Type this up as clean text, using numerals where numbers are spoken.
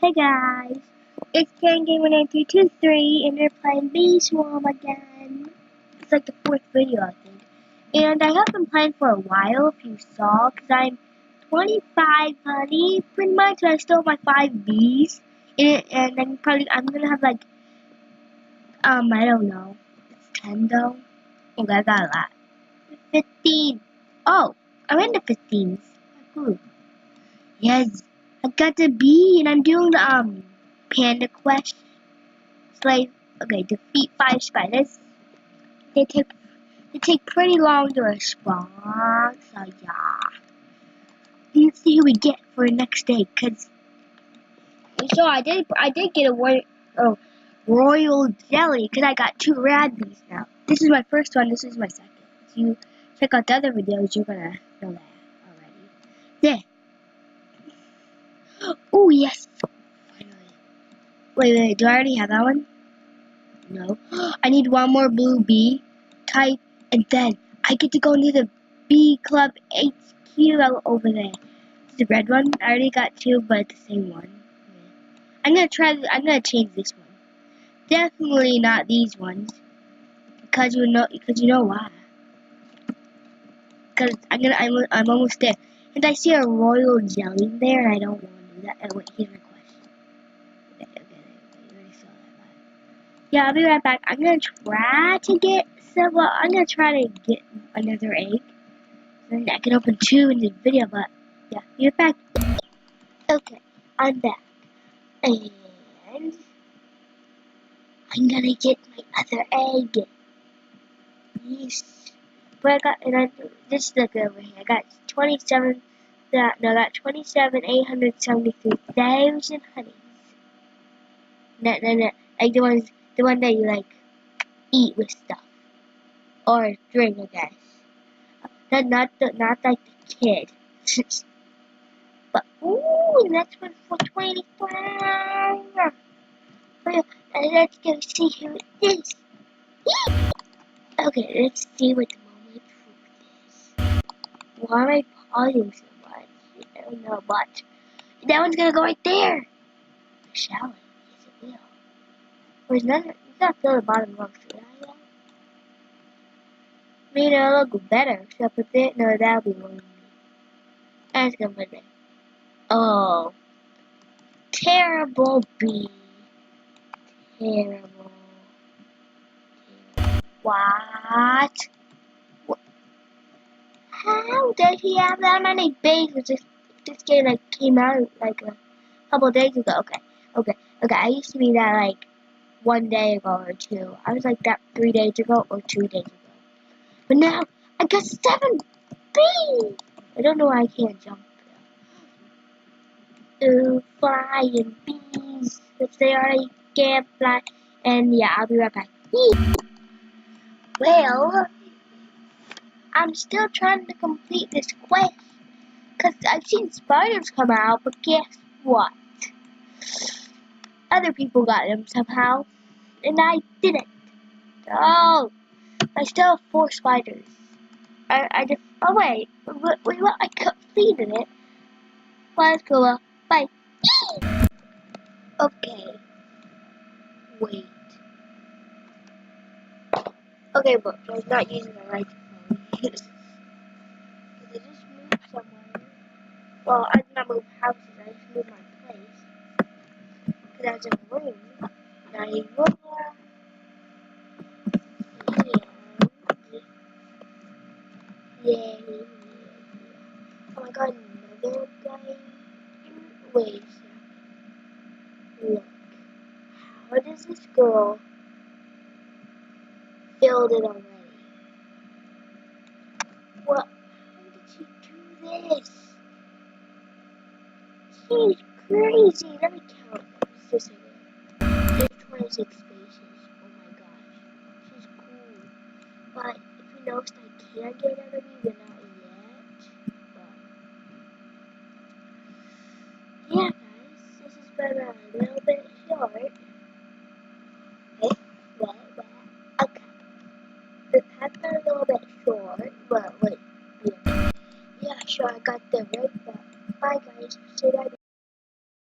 Hey guys, it's Kitten Gamer 9323 and we're playing Beez again. It's like the fourth video, I think. And I have been playing for a while, if you saw, because I'm 25 honey, pretty much. I still have my 5 Beez. And I'm gonna have like, I don't know. It's 10 though. Okay, I got a lot. 15. Oh, I'm in the 15s. Ooh. Yes. I got the B, and I'm doing the Panda Quest. It's like, okay, defeat 5 spiders. They take pretty long to respond. So yeah, let's see who we get for the next day. Cause so I did get a royal jelly because I got 2 rad bees now. This is my first one. This is my second. If you check out the other videos, you're gonna know that already. There. Oh yes. Wait, do I already have that one? No. I need one more blue bee type, and then I get to go into the bee club HQ over there. The red one, I already got 2, but it's the same one. I'm gonna change this one. Definitely not these ones. Because you know why. Because I'm almost there. And I see a royal jelly there, and I don't want to do that. Oh, wait, here's my question. Okay, you already saw that. Yeah, I'll be right back. I'm gonna try to get another egg. Then I can open 2 in the video, but yeah, be right back. Okay, I'm back. And I'm gonna get my other egg. Yes. But this is the good over here. I got 27,873,000 honeys. No, like the one that you like eat with stuff or drink, I guess. Not like the kid. But ooh, next one for 25. Let's go see who it is. Okay, let's see what the moment truth is. Why am I pausing so much? I don't know, but that one's gonna go right there. Shall it? Yes, it will. There's nothing. It's not still the bottom looks, should I? Yeah. Maybe it'll look better. Should I put it? No, that'll be lonely. I'm just gonna put it. Oh, terrible bee. Terrible. What? How does he have that many bases? This game like came out like a couple days ago. Okay. I used to be that like 1 day ago or 2. I was like that 3 days ago or 2 days ago. But now I got 7 bees. I don't know why I can't jump. Ooh, flying bees. If they already can't fly. And yeah, I'll be right back. Well, I'm still trying to complete this quest. Because I've seen spiders come out, but guess what? Other people got them somehow, and I didn't. Oh, I still have 4 spiders. Oh wait, I completed it. Well, let's go up. Bye. Okay. Wait. Okay, but I was not using the right phone. Because I just moved somewhere. Well, I did not move houses, I just moved my place. Because I was in a room. Not anymore. Yeah. Oh my god, another guy. Wait a second. Look. How does this girl build it already? What? How did she do this? She's crazy. Let me count. Just a second. There's 26 spaces. Oh my gosh. She's cool. But if you noticed, I can't get out of you, but not yet. But yeah, guys, this has been a little bit